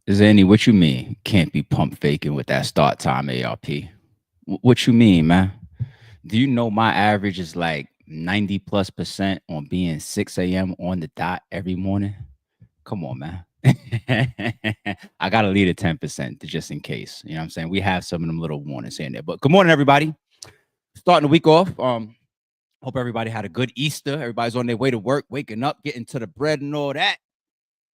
Zanny, what you mean? Can't be pump faking with that start time ARP. What you mean, man? Do you know my average is like 90 plus percent on being 6 a.m. on the dot every morning? Come on, man. I gotta leave it 10% just in case. You know what I'm saying? We have some of them little warnings in there. But good morning, everybody. Starting the week off. Hope everybody had a good Easter. Everybody's on their way to work, waking up, getting to the bread and all that.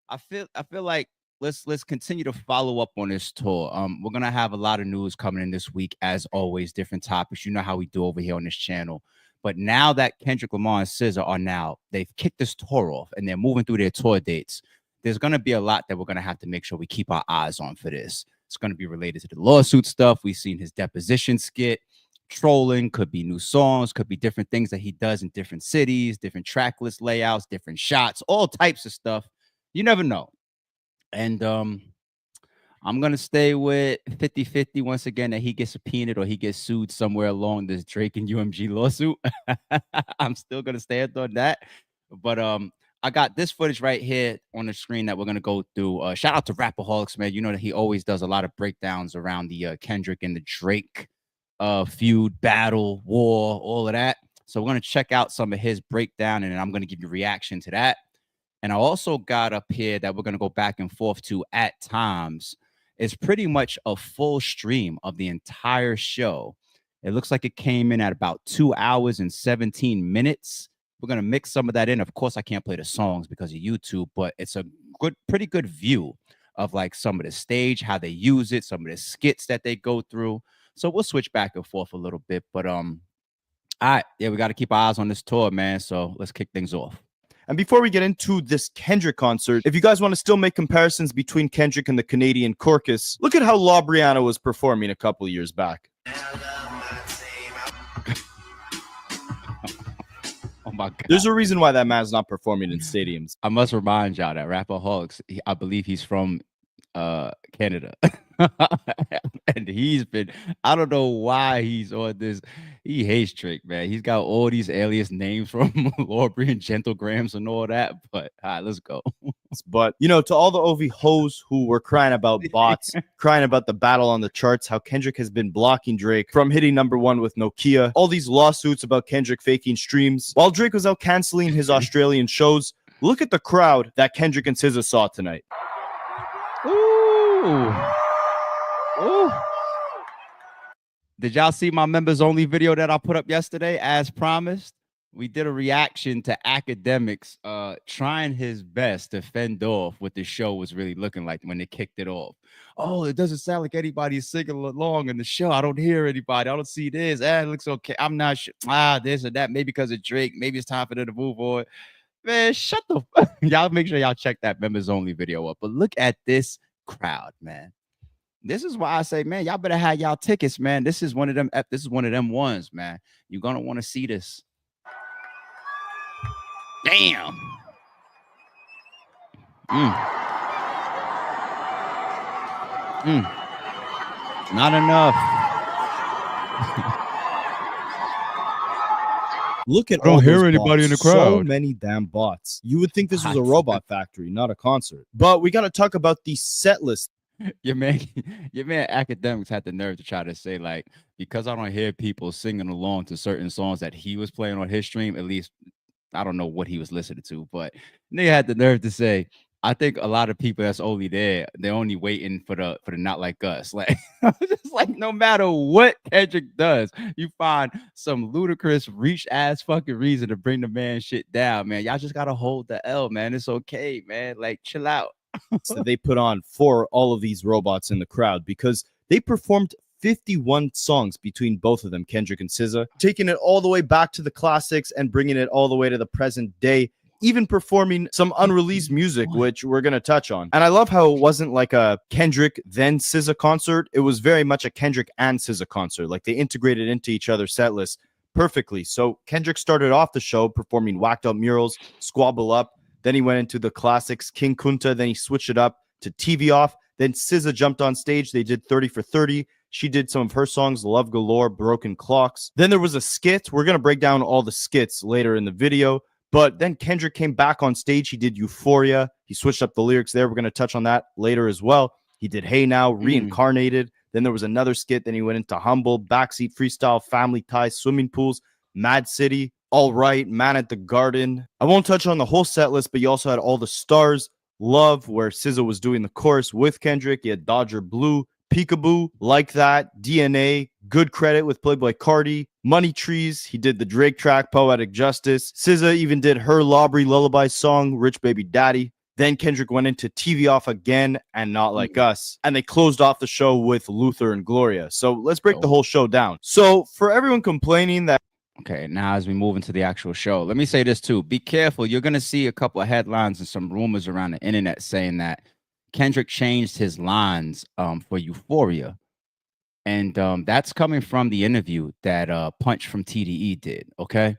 I feel like let's continue to follow up on this tour. We're gonna have a lot of news coming in this week, as always, different topics. You know how we do over here on this channel. But now that Kendrick Lamar and SZA are they've kicked this tour off and they're moving through their tour dates. There's gonna be a lot that we're gonna have to make sure we keep our eyes on for this. It's gonna be related to the lawsuit stuff. We've seen his deposition skit, trolling, could be new songs, could be different things that he does in different cities, different track list layouts, different shots, all types of stuff. You never know. And I'm gonna stay with 50-50 once again that he gets subpoenaed or he gets sued somewhere along this Drake and UMG lawsuit. I'm still gonna stand on that. But I got this footage right here on the screen that we're gonna go through. Shout out to Rapaholics, man. You know that he always does a lot of breakdowns around the Kendrick and the Drake feud, battle, war, all of that. So we're gonna check out some of his breakdown, and then I'm gonna give you a reaction to that. And I also got up here that we're going to go back and forth to at times. It's pretty much a full stream of the entire show. It looks like it came in at about 2 hours and 17 minutes. We're going to mix some of that in. Of course, I can't play the songs because of YouTube, but it's a pretty good view of like some of the stage, how they use it, some of the skits that they go through. So we'll switch back and forth a little bit. But all right, yeah, we got to keep our eyes on this tour, man. So let's kick things off. And before we get into this Kendrick concert, if you guys want to still make comparisons between Kendrick and the Canadian Corcus, look at how La Brianna was performing a couple of years back. Oh my God. There's a reason why that man's not performing in stadiums. I must remind y'all that Rapaholics, I believe he's from Canada. And he's been, I don't know why he's on this. He hates Drake, man. He's got all these alias names from Laurie and Gentlegrams and all that. But all right, let's go. But, you know, to all the OV hoes who were crying about bots, crying about the battle on the charts, how Kendrick has been blocking Drake from hitting #1 with Nokia, all these lawsuits about Kendrick faking streams, while Drake was out canceling his Australian shows, look at the crowd that Kendrick and SZA saw tonight. Ooh. Ooh. Did y'all see my members only video that I put up yesterday? As promised, we did a reaction to Academics trying his best to fend off what the show was really looking like when they kicked it off. Oh, it doesn't sound like anybody's singing along in the show. I don't hear anybody. I don't see this. It looks okay. I'm not sure. This or that. Maybe because of Drake. Maybe it's time for them to move on. Man, shut the y'all make sure y'all check that members only video up. But look at this crowd, man. This is why I say, man, y'all better have y'all tickets, man. This is one of them. This is one of them ones, man. You're gonna want to see this. Damn. Not enough. Look at I don't all hear those anybody bots. in the crowd. So many damn bots. You would think this was a robot factory, not a concert. But we got to talk about the set list. Your man Academics had the nerve to try to say, like, because I don't hear people singing along to certain songs that he was playing on his stream, at least I don't know what he was listening to, but they had the nerve to say, I think a lot of people that's only there, they're only waiting for the Not Like Us. Like, just like no matter what Kendrick does, you find some ludicrous reach ass fucking reason to bring the man shit down, man. Y'all just gotta hold the L, man. It's okay, man. Like, chill out. That they put on for all of these robots in the crowd, because they performed 51 songs between both of them, Kendrick and SZA, taking it all the way back to the classics and bringing it all the way to the present day, even performing some unreleased music, which we're going to touch on. And I love how it wasn't like a Kendrick then SZA concert. It was very much a Kendrick and SZA concert. Like, they integrated into each other's set list perfectly. So Kendrick started off the show performing Whacked Up Murals, Squabble Up. Then he went into the classics, King Kunta. Then he switched it up to TV Off. Then SZA jumped on stage. They did 30 for 30. She did some of her songs, Love Galore, Broken Clocks. Then there was a skit. We're going to break down all the skits later in the video. But then Kendrick came back on stage. He did Euphoria. He switched up the lyrics there. We're going to touch on that later as well. He did Hey Now, Reincarnated. Then there was another skit. Then he went into Humble, Backseat Freestyle, Family Ties, Swimming Pools, Mad City, All Right, Man at the Garden. I won't touch on the whole set list, but you also had All the Stars, Love, where SZA was doing the chorus with Kendrick. You had Dodger Blue, Peekaboo, Like That, DNA, Good Credit with Playboy Cardi, Money Trees. He did the Drake track, Poetic Justice. SZA even did her Lobby Lullaby song, Rich Baby Daddy. Then Kendrick went into TV Off Again and Not Like Us. And they closed off the show with Luther and Gloria. So let's break the whole show down. So for everyone complaining that... Okay, now as we move into the actual show, let me say this too. Be careful. You're going to see a couple of headlines and some rumors around the internet saying that Kendrick changed his lines for Euphoria. And that's coming from the interview that Punch from TDE did, okay?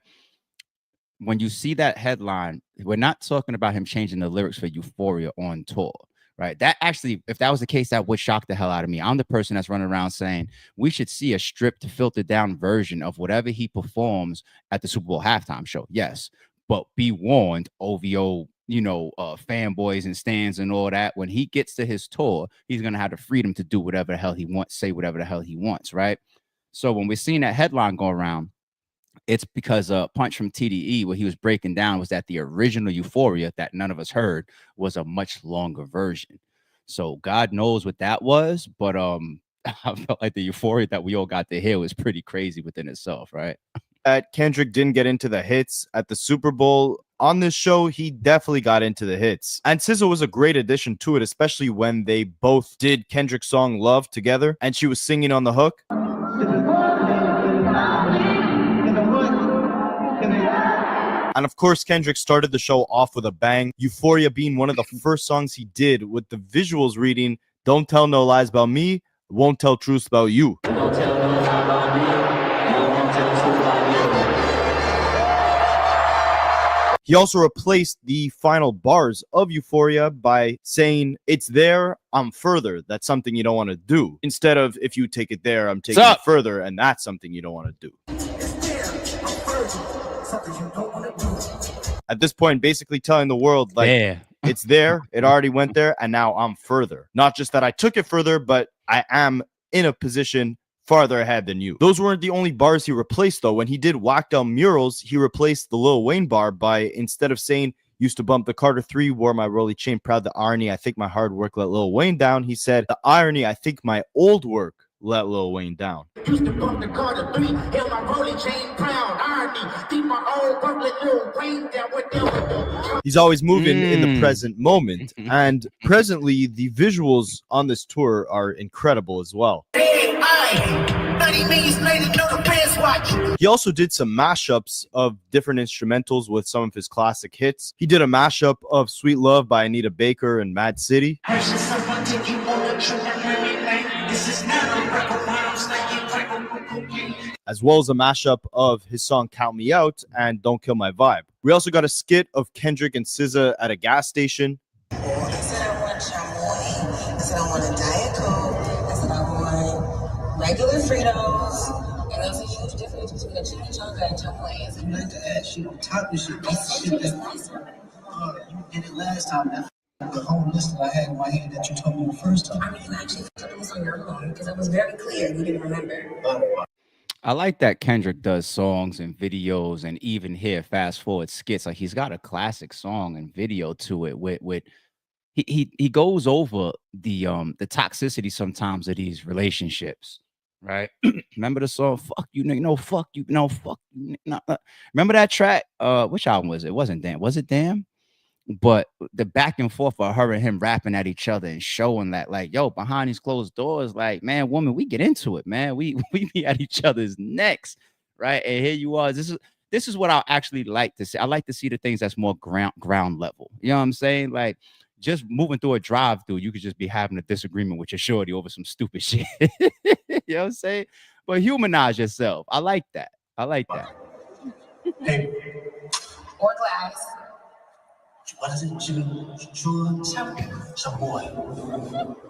When you see that headline, we're not talking about him changing the lyrics for Euphoria on tour, right? That actually, if that was the case, that would shock the hell out of me. I'm the person that's running around saying we should see a stripped, filtered down version of whatever he performs at the Super Bowl halftime show. Yes, but be warned, OVO, fanboys and stands and all that. When he gets to his tour, he's going to have the freedom to do whatever the hell he wants, say whatever the hell he wants, right? So when we're seeing that headline go around, it's because Punch from TDE, what he was breaking down was that the original Euphoria that none of us heard was a much longer version. So God knows what that was, but I felt like the Euphoria that we all got to hear was pretty crazy within itself, right? Kendrick didn't get into the hits at the Super Bowl. On this show, he definitely got into the hits. And SZA was a great addition to it, especially when they both did Kendrick's song Love together, and she was singing on the hook. And of course, Kendrick started the show off with a bang, Euphoria being one of the first songs he did, with the visuals reading, "Don't tell no lies about me, won't tell truths about you." Don't tell no lies about me, won't tell truths about you. He also replaced the final bars of Euphoria by saying, "It's there, I'm further. That's something you don't want to do." Instead of, "If you take it there, I'm taking it further, and that's something you don't want to do." At this point, basically telling the world, like, it's there, it already went there, and now I'm further. Not just that I took it further, but I am in a position farther ahead than you. Those weren't the only bars he replaced, though. When he did Whack Down Murals, he replaced the Lil Wayne bar by, instead of saying, "Used to bump the Carter 3, wore my Rolly chain, proud the irony, I think my hard work let Lil Wayne down," he said, "The irony, I think my old work let Lil Wayne down." Used to bump the Carter 3, held my Rolly chain, proud irony, think my old work let Lil Wayne down. He's always moving in the present moment, and presently the visuals on this tour are incredible as well. He also did some mashups of different instrumentals with some of his classic hits. He did a mashup of Sweet Love by Anita Baker and Mad City, as well as a mashup of his song Count Me Out and Don't Kill My Vibe. We also got a skit of Kendrick and SZA at a gas station. I said I want chamoy. I said I want a Diet Coke. I said I want regular Fritos. And there's a huge difference between a chimichanga and chamoy. I like to add shit on top of shit. You did it last time. The whole list that I had in my head that you told me the first time. I mean, you actually took this on your own because it was very clear you didn't remember. I like that Kendrick does songs and videos, and even here, fast forward skits. Like, he's got a classic song and video to it. With he goes over the toxicity sometimes of these relationships, right? Remember the song "Fuck You, nigga"? No, fuck you, no, fuck you. No. Remember that track? Which album was it? It wasn't Damn. Was it Damn? But the back and forth of her and him rapping at each other and showing that, like, yo, behind these closed doors, like, man, woman, we get into it, man. We be at each other's necks, right? And here you are. This is what I actually like to see. I like to see the things that's more ground level. You know what I'm saying? Like, just moving through a drive-through, you could just be having a disagreement with your shorty over some stupid shit. You know what I'm saying? But humanize yourself. I like that. I like that. Hey. Or glass. What is it? Chamoy.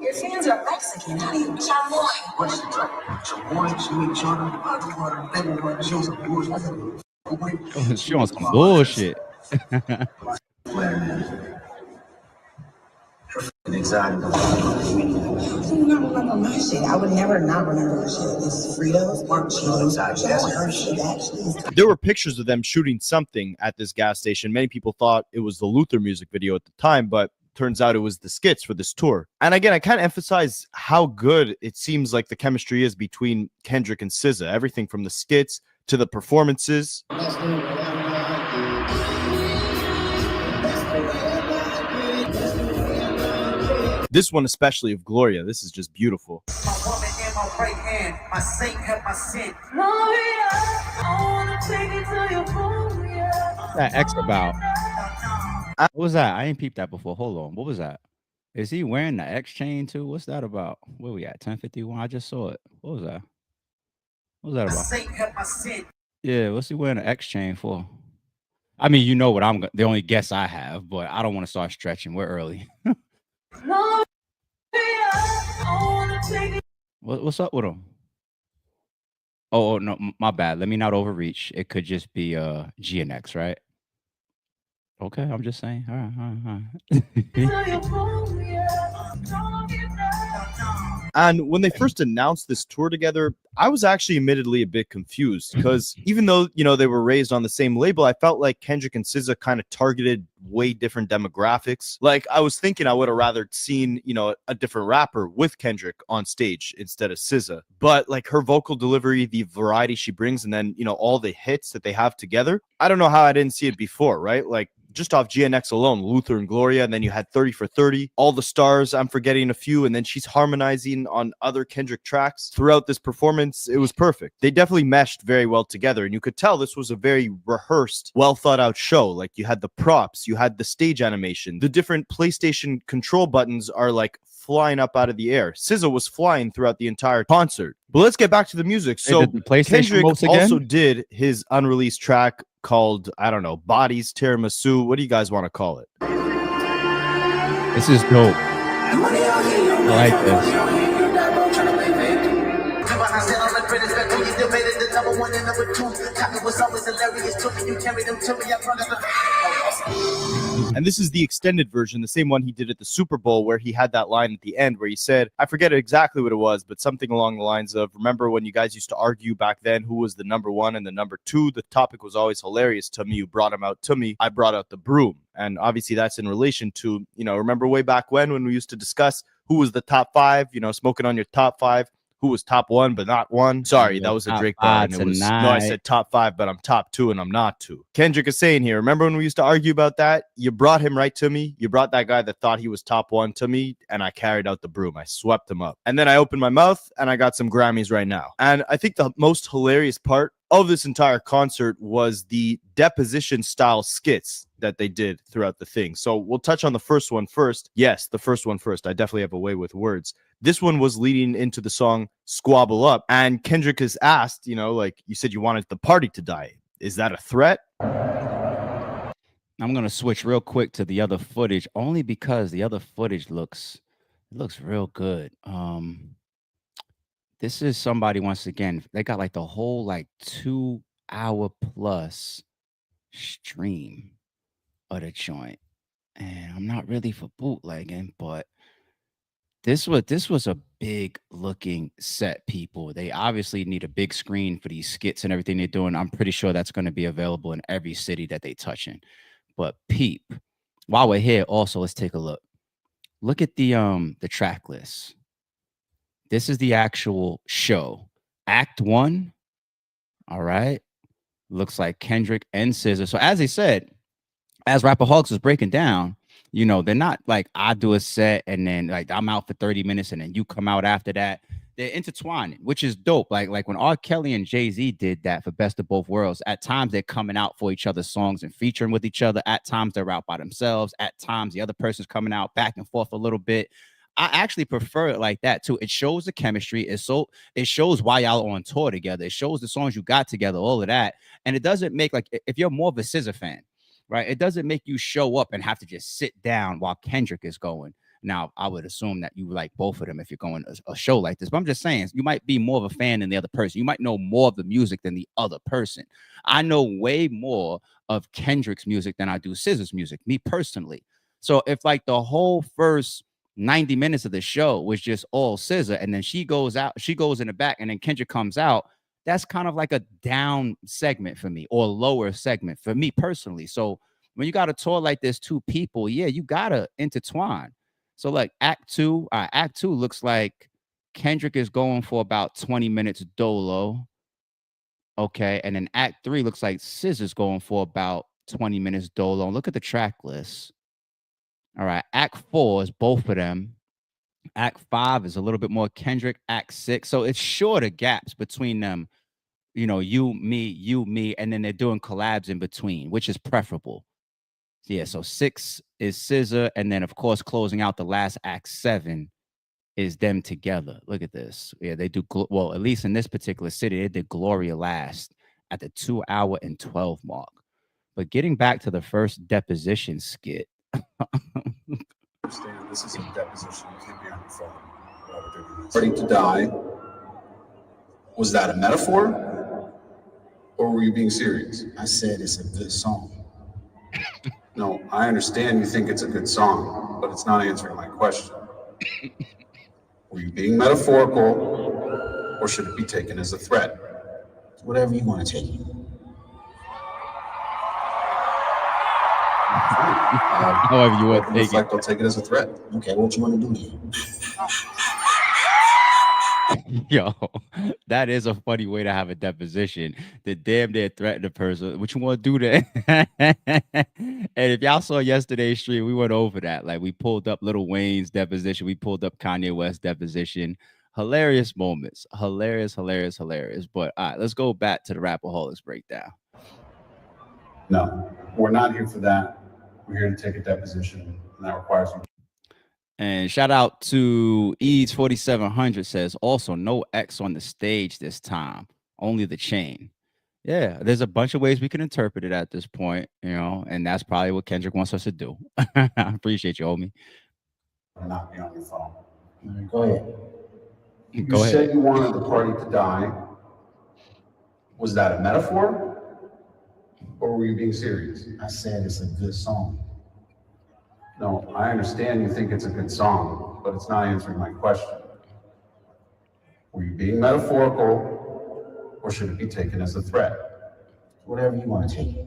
Your fans are Mexican. How do you chamoy? What's the track? Chamoy, she on some bullshit. Exactly. I do not remember my shit. I would never not remember my shit. It's Fritos, Mark Cheetos. Exactly. That's her shit, actually. There were pictures of them shooting something at this gas station. Many people thought it was the Luther music video at the time, but turns out it was the skits for this tour. And again, I can't emphasize how good it seems like the chemistry is between Kendrick and SZA. Everything from the skits to the performances. This one especially of Gloria, this is just beautiful. My woman in my right hand, my saint have my sin. That X about. What was that? I ain't peeped that before. Hold on. What was that? Is he wearing the X chain too? What's that about? Where we at? 1051. I just saw it. What was that? What was that about? Saint have my sin. Yeah, what's he wearing an X chain for? I mean, you know what the only guess I have, but I don't want to start stretching. We're early. What's up with him? Oh no, my bad. Let me not overreach. It could just be GNX, right? Okay, I'm just saying. All right. And when they first announced this tour together, I was actually admittedly a bit confused because even though, you know, they were raised on the same label, I felt like Kendrick and SZA kind of targeted way different demographics. Like I was thinking I would have rather seen, you know, a different rapper with Kendrick on stage instead of SZA. But like her vocal delivery, the variety she brings, and then, you know, all the hits that they have together. I don't know how I didn't see it before, right? Like just off GNX alone, Luther and Gloria, and then you had 30 for 30, All the Stars, I'm forgetting a few, and then she's harmonizing on other Kendrick tracks throughout this performance. It was perfect. They definitely meshed very well together, and you could tell this was a very rehearsed, well thought out show. Like you had the props, you had the stage animation, the different PlayStation control buttons are like flying up out of the air. SZA was flying throughout the entire concert. But let's get back to the music. So Kendrick also did his unreleased track called, I don't know, Bodies Tiramisu. What do you guys want to call it? This is dope. I like this. And this is the extended version, the same one he did at the Super Bowl, where he had that line at the end where he said, I forget exactly what it was, but something along the lines of, remember when you guys used to argue back then who was the number one and the number two? The topic was always hilarious to me. You brought him out to me. I brought out the broom. And obviously that's in relation to, you know, remember way back when we used to discuss who was the top five, you know, smoking on your top five. Who was top one but not one? Sorry, that was a Drake bar. And it was, no, I said top five, but I'm top two and I'm not two. Kendrick is saying here, remember when we used to argue about that? You brought him right to me. You brought that guy that thought he was top one to me, and I carried out the broom. I swept him up. And then I opened my mouth and I got some Grammys right now. And I think the most hilarious part of this entire concert was the Deposition style skits that they did throughout the thing. So we'll touch on the first one first. Yes, the first one first. I definitely have a way with words. This one was leading into the song Squabble Up. And Kendrick is asked, you know, like you said, you wanted the party to die. Is that a threat? I'm going to switch real quick to the other footage, only because the other footage looks real good. This is somebody, once again, they got like the whole like 2 hour plus stream of the joint. And I'm not really for bootlegging, but this was a big looking set, people. They obviously need a big screen for these skits and everything they're doing. I'm pretty sure that's going to be available in every city that they touch in. But peep, while we're here, also let's take a look. Look at the track list. This is the actual show. Act 1. All right. Looks like Kendrick and SZA. So as they said, as Rapperholics was breaking down, you know, they're not like I do a set and then like I'm out for 30 minutes and then you come out after that. They're intertwining, which is dope. Like when R. Kelly and Jay-Z did that for Best of Both Worlds, at times they're coming out for each other's songs and featuring with each other. At times they're out by themselves. At times the other person's coming out back and forth a little bit. I actually prefer it like that too. It shows the chemistry. It shows why y'all are on tour together. It shows the songs you got together, all of that. And it doesn't make, like, if you're more of a SZA fan, right? It doesn't make you show up and have to just sit down while Kendrick is going. Now, I would assume that you like both of them if you're going a show like this. But I'm just saying, you might be more of a fan than the other person. You might know more of the music than the other person. I know way more of Kendrick's music than I do SZA's music, me personally. So if like the whole first 90 minutes of the show was just all SZA, and then she goes in the back, and then Kendrick comes out. That's kind of like a down segment for me, or lower segment for me personally. So when you got a tour like this, two people, yeah, you gotta intertwine. So like Act 2 looks like Kendrick is going for about 20 minutes dolo. Okay, and then Act 3 looks like SZA's going for about 20 minutes dolo. Look at the track list. All right, Act 4 is both of them. Act 5 is a little bit more Kendrick. Act 6, so it's shorter gaps between them. You know, you, me, and then they're doing collabs in between, which is preferable. Yeah, so 6 is SZA, and then of course closing out the last Act 7 is them together. Look at this. Yeah, they do well, at least in this particular city, they did Gloria last at the 2 hour and 12 mark. But getting back to the first Deposition skit. Understand this is a deposition. You can't be on your phone. Ready to die. Was that a metaphor? Or were you being serious? I said it's a good song. No, I understand you think it's a good song, but it's not answering my question. Were you being metaphorical, or should it be taken as a threat? Whatever you want to take it. However you want to take it. I'll take it as a threat. Okay, what you want to do then? Yo, that is a funny way to have a deposition. The damn near threaten the person. What you want to do then? And if y'all saw yesterday's stream, we went over that. Like, we pulled up Lil Wayne's deposition. We pulled up Kanye West's deposition. Hilarious moments. Hilarious. But all right, let's go back to the Rapaholics breakdown. No, we're not here for that. We're here to take a deposition, and that requires you. And shout out to Eads 4700 says, also no X on the stage this time, only the chain. Yeah, there's a bunch of ways we can interpret it at this point, you know, and that's probably what Kendrick wants us to do. I appreciate you, homie. Not be on your phone. Go ahead. You said you wanted the party to die. Was that a metaphor? Or were you being serious? I said it's a good song. No, I understand you think it's a good song, but it's not answering my question. Were you being metaphorical, or should it be taken as a threat? Whatever you want to take it.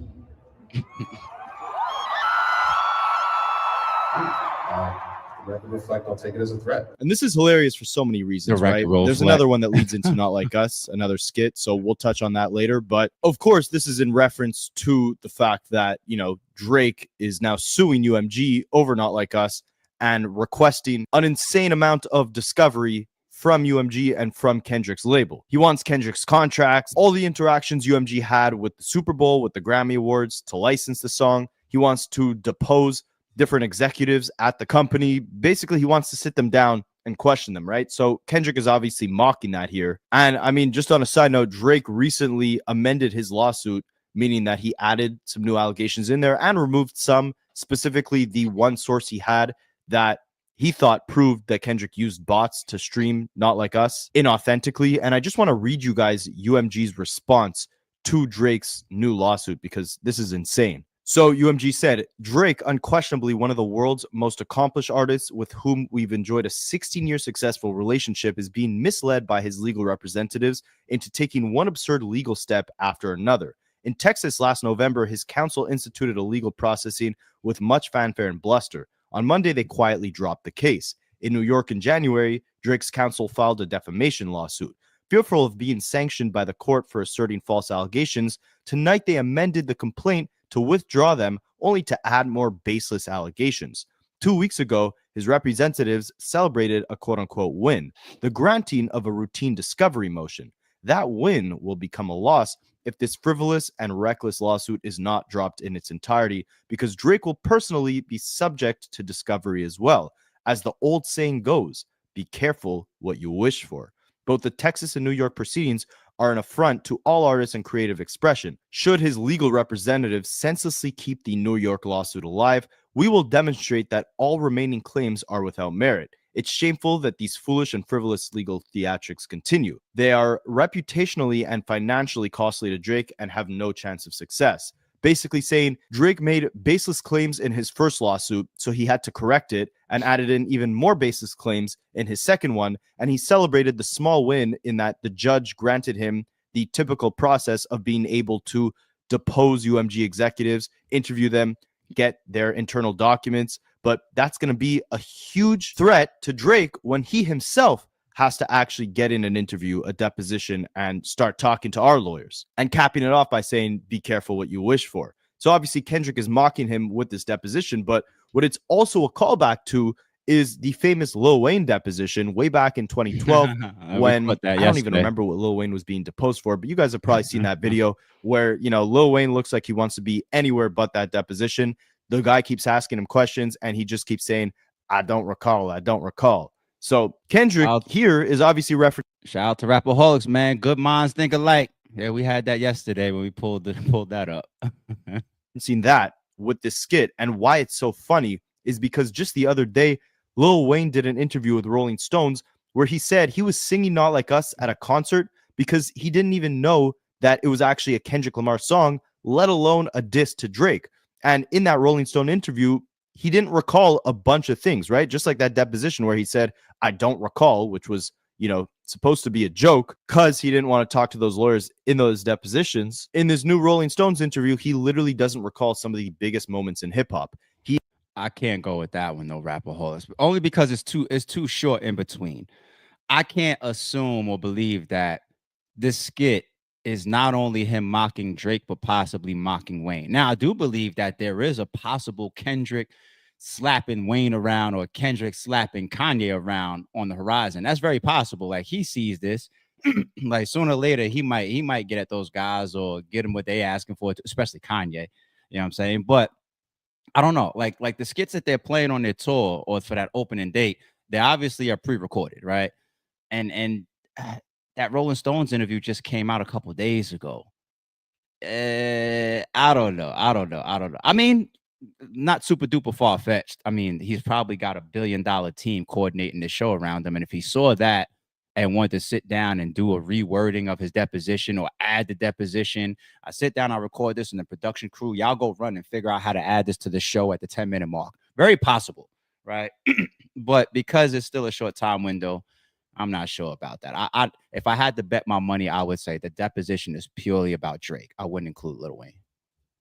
The record reflect, I'll take it as a threat. And this is hilarious for so many reasons, right? There's another one that leads into Not Like Us, another skit. So we'll touch on that later. But of course, this is in reference to the fact that, you know, Drake is now suing UMG over Not Like Us and requesting an insane amount of discovery from UMG and from Kendrick's label. He wants Kendrick's contracts, all the interactions UMG had with the Super Bowl, with the Grammy Awards to license the song. He wants to depose different executives at the company. Basically, he wants to sit them down and question them, right? So Kendrick is obviously mocking that here. And I mean, just on a side note, Drake recently amended his lawsuit, meaning that he added some new allegations in there and removed some, specifically the one source he had that he thought proved that Kendrick used bots to stream Not Like Us inauthentically. And I just want to read you guys UMG's response to Drake's new lawsuit, because this is insane. So UMG said, Drake, unquestionably one of the world's most accomplished artists with whom we've enjoyed a 16-year successful relationship, is being misled by his legal representatives into taking one absurd legal step after another. In Texas last November, his counsel instituted a legal processing with much fanfare and bluster. On Monday, they quietly dropped the case. In New York in January, Drake's counsel filed a defamation lawsuit. Fearful of being sanctioned by the court for asserting false allegations, tonight they amended the complaint to withdraw them, only to add more baseless allegations. 2 weeks ago, his representatives celebrated a quote-unquote win, the granting of a routine discovery motion. That win will become a loss if this frivolous and reckless lawsuit is not dropped in its entirety, because Drake will personally be subject to discovery as well. As the old saying goes, be careful what you wish for. Both the Texas and New York proceedings are an affront to all artists and creative expression. Should his legal representatives senselessly keep the New York lawsuit alive, we will demonstrate that all remaining claims are without merit. It's shameful that these foolish and frivolous legal theatrics continue. They are reputationally and financially costly to Drake and have no chance of success. basically saying Drake made baseless claims in his first lawsuit, so he had to correct it and added in even more baseless claims in his second one. And he celebrated the small win in that the judge granted him the typical process of being able to depose UMG executives, interview them, get their internal documents. But that's going to be a huge threat to Drake when he himself has to actually get in an interview, a deposition, and start talking to our lawyers, and capping it off by saying, be careful what you wish for. So obviously Kendrick is mocking him with this deposition, but what it's also a callback to is the famous Lil Wayne deposition way back in 2012 when I don't even remember what Lil Wayne was being deposed for, but you guys have probably seen that video where, you know, Lil Wayne looks like he wants to be anywhere but that deposition. The guy keeps asking him questions and he just keeps saying, I don't recall. I don't recall. So Kendrick here is obviously referencing. Shout out to Rapaholics, man. Good minds think alike. Yeah, we had that yesterday when we pulled that up. Seen that with this skit, and why it's so funny is because just the other day, Lil Wayne did an interview with Rolling Stones where he said he was singing Not Like Us at a concert because he didn't even know that it was actually a Kendrick Lamar song, let alone a diss to Drake. And in that Rolling Stone interview, he didn't recall a bunch of things, right? Just like that deposition where he said, I don't recall, which was, you know, supposed to be a joke because he didn't want to talk to those lawyers in those depositions. In this new Rolling Stones interview, he literally doesn't recall some of the biggest moments in hip hop. I can't go with that one, though, Rapaholics, only because it's too short in between. I can't assume or believe that this skit is not only him mocking Drake, but possibly mocking Wayne. Now, I do believe that there is a possible Kendrick slapping Wayne around or Kendrick slapping Kanye around on the horizon. That's very possible. Like, he sees this, like sooner or later, he might get at those guys or get them what they asking for, especially Kanye. You know what I'm saying? But I don't know. Like the skits that they're playing on their tour or for that opening date, they obviously are pre-recorded, right? And that Rolling Stones interview just came out a couple of days ago. I don't know. I mean, not super duper far-fetched. I mean, he's probably got $1 billion team coordinating the show around him. And if he saw that and wanted to sit down and do a rewording of his deposition or add the deposition, I sit down, I record this, and the production crew, y'all go run and figure out how to add this to the show at the 10-minute mark. Very possible, right? But because it's still a short time window, I'm not sure about that. If I had to bet my money, I would say the deposition is purely about Drake. I wouldn't include Lil Wayne.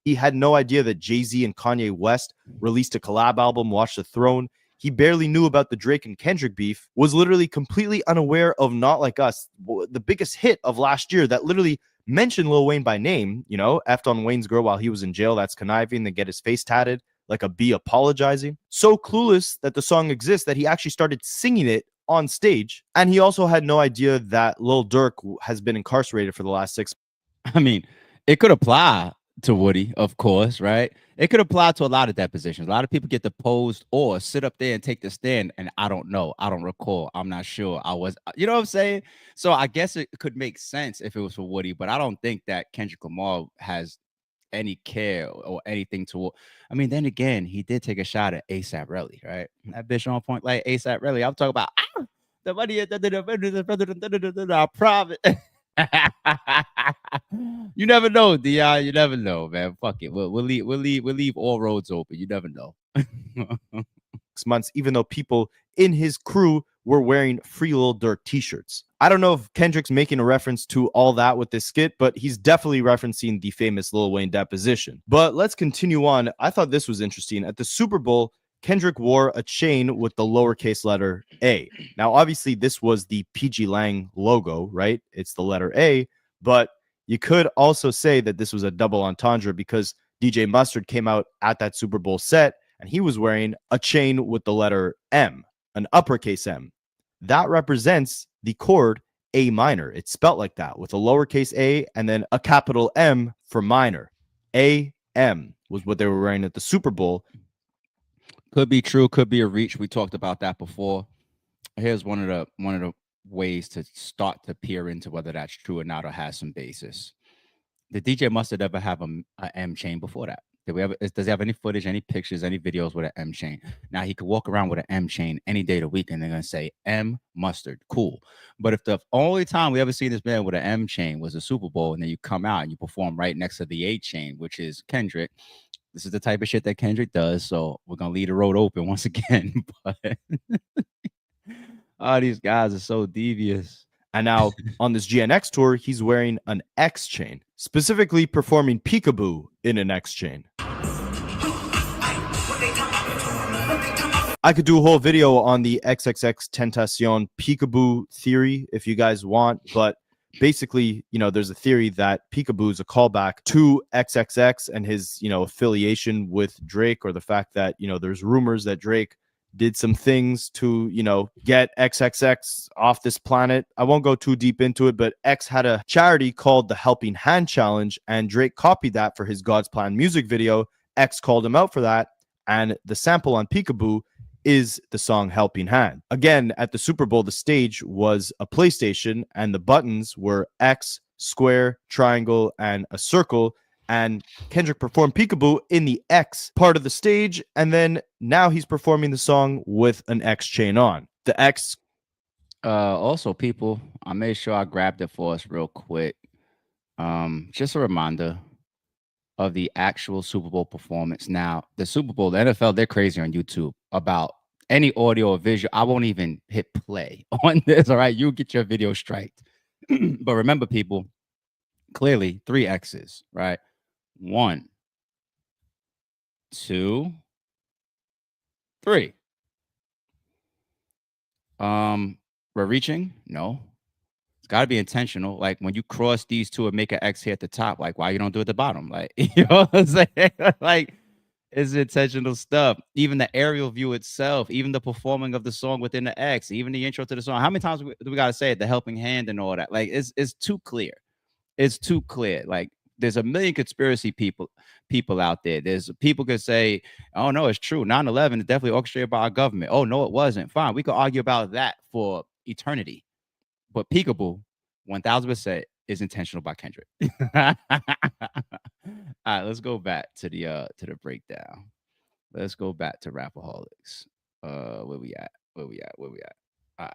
He had no idea that Jay-Z and Kanye West released a collab album, Watch the Throne. He barely knew about the Drake and Kendrick beef, was literally completely unaware of Not Like Us, the biggest hit of last year that literally mentioned Lil Wayne by name, you know, effed on Wayne's girl while he was in jail. That's conniving, then get his face tatted like a bee apologizing. So clueless that the song exists that he actually started singing it on stage. And he also had no idea that Lil Durk has been incarcerated for the last 6 months. I mean, it could apply to Woody, of course, right? It could apply to a lot of depositions. A lot of people get deposed or sit up there and take the stand, and I don't know, I don't recall, I'm not sure, I was, you know what I'm saying? So I guess it could make sense if it was for Woody, but I don't think that Kendrick Lamar has any care or anything to. I mean, then again, he did take a shot at A$AP Rocky, right? That bitch on point like A$AP Rocky. I'm talking about the money, the private. You never know, Dion. You never know, man. Fuck it. We'll leave all roads open. You never know. 6 months, even though people in his crew were wearing Free Lil Durk t-shirts. I don't know if Kendrick's making a reference to all that with this skit, but he's definitely referencing the famous Lil Wayne deposition. But let's continue on. I thought this was interesting. At the Super Bowl, Kendrick wore a chain with the lowercase letter A. Now, obviously, this was the PG Lang logo, right? It's the letter A, but you could also say that this was a double entendre because DJ Mustard came out at that Super Bowl set and he was wearing a chain with the letter M, an uppercase M. That represents the chord A minor. It's spelt like that with a lowercase a and then a capital M for minor. A-M was what they were wearing at the Super Bowl. Could be true, could be a reach. We talked about that before. Here's one of the ways to start to peer into whether that's true or not or has some basis. Did DJ Mustard ever have a M chain before that? Does he have any footage, any pictures, any videos with an M chain? Now he could walk around with an M chain any day of the week, and they're gonna say M mustard, cool. But if the only time we ever see this man with an M chain was a Super Bowl, and then you come out and you perform right next to the A chain, which is Kendrick, this is the type of shit that Kendrick does. So we're gonna leave the road open once again. But these guys are so devious. And now on this GNX tour, he's wearing an X chain, specifically performing Peekaboo in an X chain. I could do a whole video on the XXX Tentacion Peekaboo theory if you guys want, but basically, you know, there's a theory that Peekaboo is a callback to XXX and his, you know, affiliation with Drake, or the fact that, you know, there's rumors that Drake did some things to, you know, get XXX off this planet. I won't go too deep into it, but X had a charity called the Helping Hand Challenge, and Drake copied that for his God's Plan music video. X called him out for that, and the sample on Peekaboo is the song Helping Hand. Again, at the Super Bowl, the stage was a PlayStation, and the buttons were X, square, triangle, and a circle. And Kendrick performed Peekaboo in the X part of the stage, and then now he's performing the song with an X chain on. The X. Also, people, I made sure I grabbed it for us real quick. Just a reminder of the actual Super Bowl performance. Now, the Super Bowl, the NFL, they're crazy on YouTube about any audio or visual. I won't even hit play on this. All right, you get your video striked. But remember, people, clearly 3 X's, right? 1, 2, 3. We're reaching? No. It's got to be intentional. Like when you cross these two and make an X here at the top, like why you don't do it at the bottom? Like, you know what I'm saying? Like, it's intentional stuff. Even the aerial view itself, even the performing of the song within the X, even the intro to the song. How many times do we got to say it? The helping hand and all that. Like, it's too clear. It's too clear. Like, there's a million conspiracy people out there. There's people could say, oh no, it's true. 9/11 is definitely orchestrated by our government. Oh no, it wasn't. Fine. We could argue about that for eternity. But Peekaboo, 1000% is intentional by Kendrick. All right, let's go back to the breakdown. Let's go back to Rapaholics. Where we at? All right.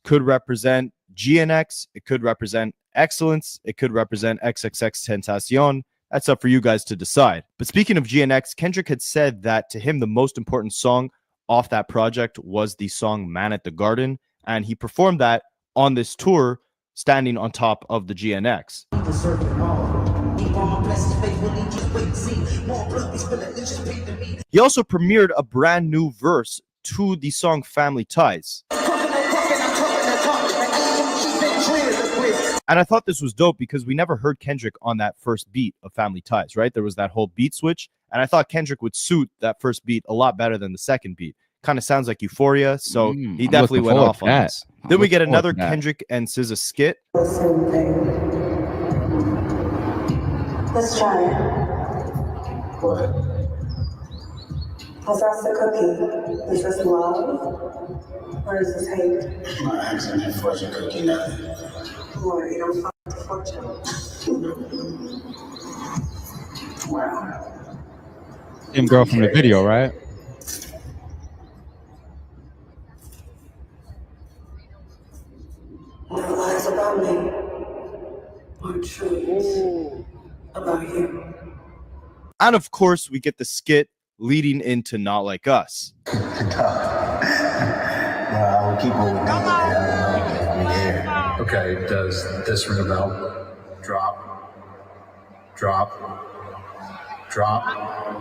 Could represent GNX. It could represent excellence. It could represent XXX Tentacion. That's up for you guys to decide. But speaking of GNX, Kendrick had said that to him, the most important song off that project was the song Man at the Garden. And he performed that on this tour, standing on top of the GNX. He also premiered a brand new verse to the song Family Ties. And I thought this was dope because we never heard Kendrick on that first beat of Family Ties, right? There was that whole beat switch. And I thought Kendrick would suit that first beat a lot better than the second beat. Kind of sounds like Euphoria. So he definitely went off on this. Then we get another Kendrick and Sza skit. Same thing. Let's try it. What? Was that the cookie? Is this love? Or is this hate? I'm not asking you for your cookie now. Or you don't fuck the fortune. Wow. Same girl from the video, right? No lies about me. Or truths about you. And of course, we get the skit leading into Not Like Us. Well, I'll keep what we got. Okay, does this ring a bell? Drop. Drop. Drop.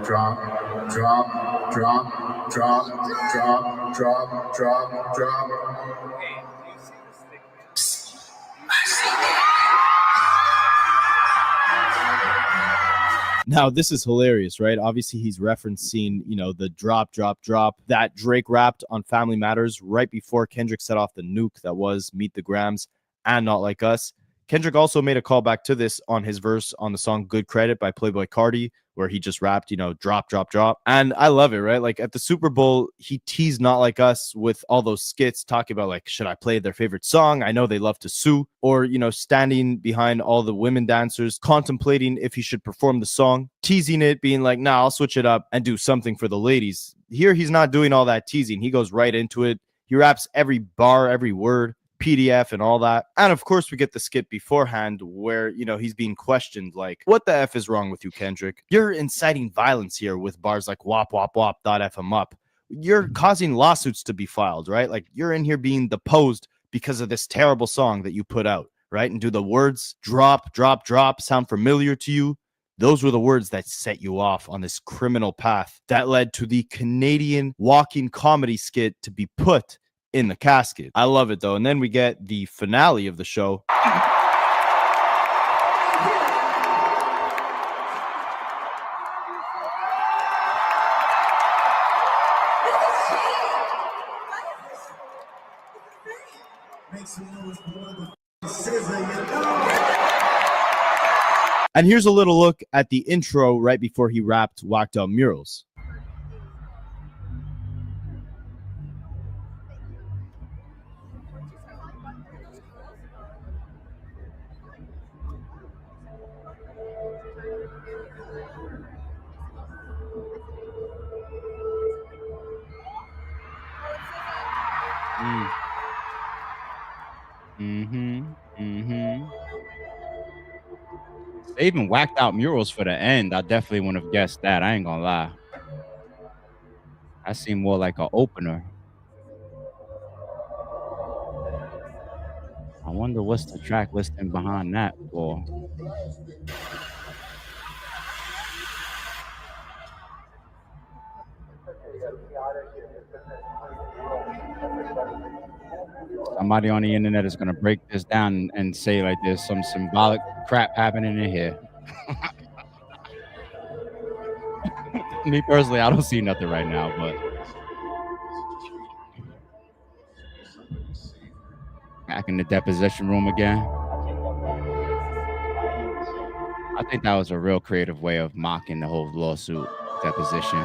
Drop. Drop. Drop. Drop. Drop. Drop. Drop. Drop. Now, this is hilarious, right? Obviously, he's referencing, you know, the drop that Drake rapped on Family Matters right before Kendrick set off the nuke that was Meet the Grams and Not Like Us. Kendrick also made a callback to this on his verse on the song Good Credit by Playboi Carti, where he just rapped, drop, drop, drop. And I love it, right? Like at the Super Bowl, he teased Not Like Us with all those skits talking about like, should I play their favorite song? I know they love to sue. Or, standing behind all the women dancers, contemplating if he should perform the song, teasing it, being like, nah, I'll switch it up and do something for the ladies. Here, he's not doing all that teasing. He goes right into it. He raps every bar, every word, PDF and all that. And of course, we get the skit beforehand where, he's being questioned like, what the F is wrong with you, Kendrick? You're inciting violence here with bars like wop, wop, wop, dot F him up. You're causing lawsuits to be filed, right? Like you're in here being deposed because of this terrible song that you put out, right? And do the words drop, drop, drop sound familiar to you? Those were the words that set you off on this criminal path that led to the Canadian walking comedy skit to be put in the casket. I love it though. And then we get the finale of the show. And here's a little look at the intro right before he rapped Whacked Out Murals. They even whacked out murals for the end. I definitely wouldn't have guessed that. I ain't gonna lie. That seemed more like an opener. I wonder what's the track listing behind that for. Somebody on the internet is going to break this down and say like there's some symbolic crap happening in here. Me personally, I don't see nothing right now, but back in the deposition room again. I think that was a real creative way of mocking the whole lawsuit deposition.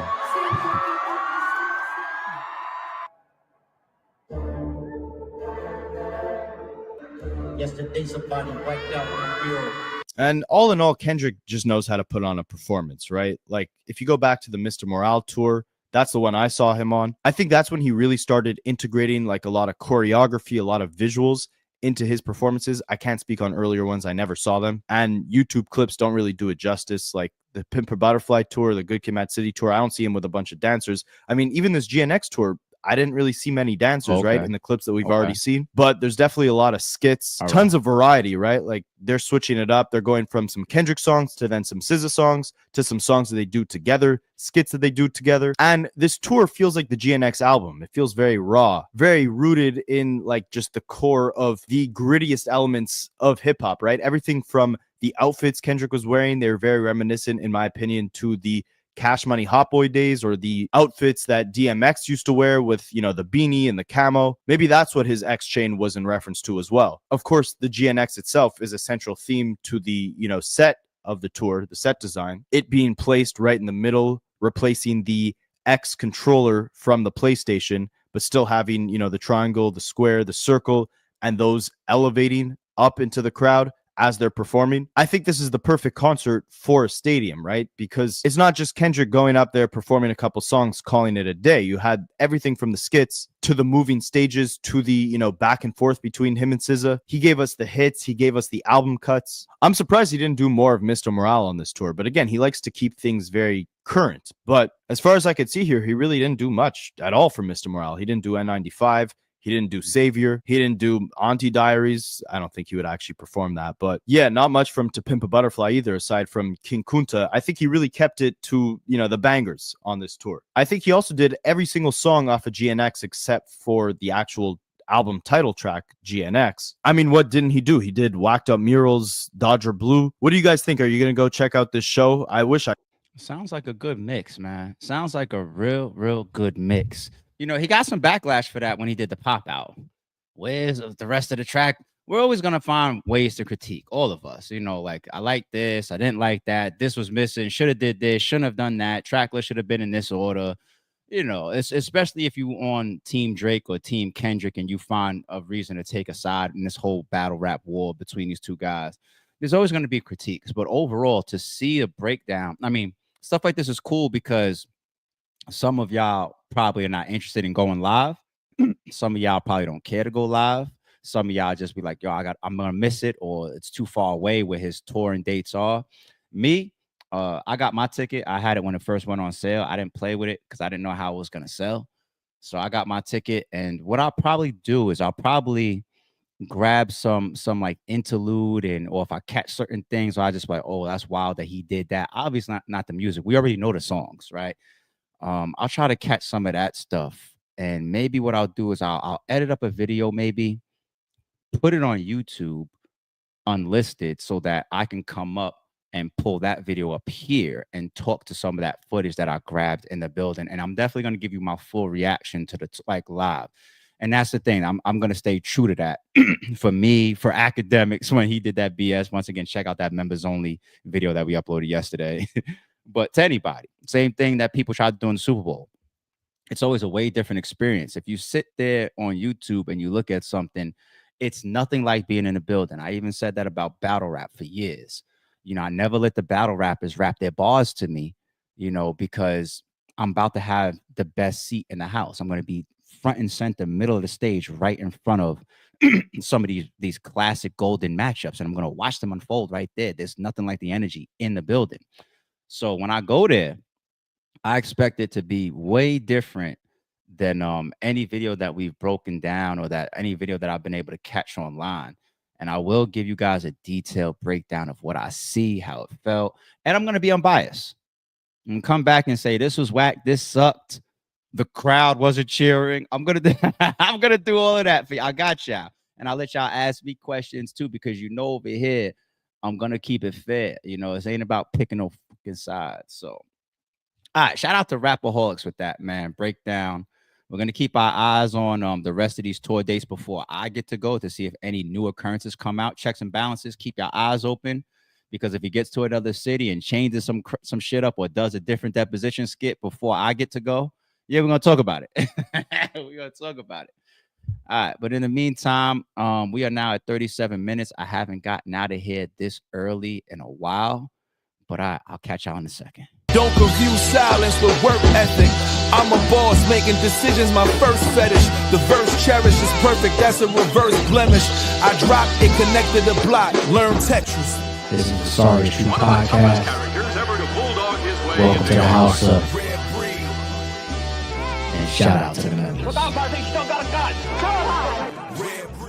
Yesterday somebody wiped out my mural. And all in all, Kendrick just knows how to put on a performance, right? Like if you go back to the Mr. Morale tour, that's the one I saw him on. I think that's when he really started integrating like a lot of choreography, a lot of visuals into his performances. I can't speak on earlier ones. I never saw them. And YouTube clips don't really do it justice. Like the Pimp a Butterfly tour, the Good Kid, Mad City tour, I don't see him with a bunch of dancers. I mean, even this GNX tour, I didn't really see many dancers, right, in the clips that we've already seen. But there's definitely a lot of skits, tons of variety, right? Like they're switching it up. They're going from some Kendrick songs to then some SZA songs to some songs that they do together, skits that they do together. And this tour feels like the GNX album. It feels very raw, very rooted in like just the core of the grittiest elements of hip hop, right? Everything from the outfits Kendrick was wearing, they're very reminiscent, in my opinion, to the Cash Money Hot Boy days, or the outfits that DMX used to wear with, you know, the beanie and the camo. Maybe that's what his X chain was in reference to as well. Of course, the GNX itself is a central theme to the, you know, set of the tour, the set design, it being placed right in the middle, replacing the X controller from the PlayStation, but still having, you know, the triangle, the square, the circle, and those elevating up into the crowd as they're performing. I think this is the perfect concert for a stadium, right? Because it's not just Kendrick going up there performing a couple songs, calling it a day. You had everything from the skits to the moving stages to the, you know, back and forth between him and SZA. He gave us the hits. He gave us the album cuts. I'm surprised he didn't do more of Mr. Morale on this tour. But again, he likes to keep things very current. But as far as I could see here, he really didn't do much at all for Mr. Morale. He didn't do N95. He didn't do Savior. He didn't do Auntie Diaries. I don't think he would actually perform that. But yeah, not much from To Pimp a Butterfly either, aside from King Kunta. I think he really kept it to, you know, the bangers on this tour. I think he also did every single song off of GNX except for the actual album title track, GNX. I mean, what didn't he do? He did Whacked Up Murals, Dodger Blue. What do you guys think? Are you going to go check out this show? I wish I... Sounds like a good mix, man. Sounds like a real good mix. You know, he got some backlash for that when he did the pop out. Where's the rest of the track? we're always gonna find ways to critique, all of us. You know, like I like this, I didn't like that, this was missing, should have did this, shouldn't have done that, track list should have been in this order. You know, it's especially if you on Team Drake or Team Kendrick and you find a reason to take a side in this whole battle rap war between these two guys. There's always going to be critiques, but overall, to see a breakdown, I mean, stuff like this is cool because some of y'all probably are not interested in going live. Some of y'all probably don't care to go live. Some of y'all just be like, yo, I'm gonna miss it, or it's too far away where his touring dates are. Me, I got my ticket. I had it when it first went on sale. I didn't play with it because I didn't know how it was gonna sell. So I got my ticket, and what I'll probably do is I'll probably grab some like interlude, and or if I catch certain things, I just like, oh, that's wild that he did that. Obviously not the music. We already know the songs, right? I'll try to catch some of that stuff, and maybe what I'll do is I'll edit up a video, maybe put it on YouTube unlisted so that I can come up and pull that video up here and talk to some of that footage that I grabbed in the building. And I'm definitely going to give you my full reaction to the like live. And that's the thing. I'm going to stay true to that. For me, for academics, when he did that BS, once again, check out that members only video that we uploaded yesterday. But to anybody, same thing that people try to do in the Super Bowl. It's always a way different experience. If you sit there on YouTube and you look at something, it's nothing like being in a building. I even said that about battle rap for years. You know, I never let the battle rappers rap their bars to me, you know, because I'm about to have the best seat in the house. I'm going to be front and center, middle of the stage, right in front of some of these classic golden matchups. And I'm going to watch them unfold right there. There's nothing like the energy in the building. So when I go there, I expect it to be way different than any video that we've broken down or that any video that I've been able to catch online. And I will give you guys a detailed breakdown of what I see, how it felt. And I'm going to be unbiased and come back and say, this was whack. This sucked. The crowd wasn't cheering. I'm going to do all of that for you. I got y'all. And I'll let y'all ask me questions too, because you know, over here, I'm going to keep it fair. You know, it ain't about picking no fucking sides. So, all right. Shout out to Rapaholics with that, man. Breakdown. We're going to keep our eyes on the rest of these tour dates before I get to go to see if any new occurrences come out. Checks and balances. Keep your eyes open, because if he gets to another city and changes some shit up or does a different Deposition skit before I get to go, yeah, we're going to talk about it. We're going to talk about it. All right. But in the meantime, we are now at 37 minutes. I haven't gotten out of here this early in a while, but I'll catch y'all in a second. Don't confuse silence with work ethic. I'm a boss making decisions, my first fetish. The verse cherished is perfect, that's a reverse blemish. I drop it, connected to block, learn Tetris. This is the Sorry True Podcast. Welcome to the house of and shout out to the members. Without, I think still got a gun.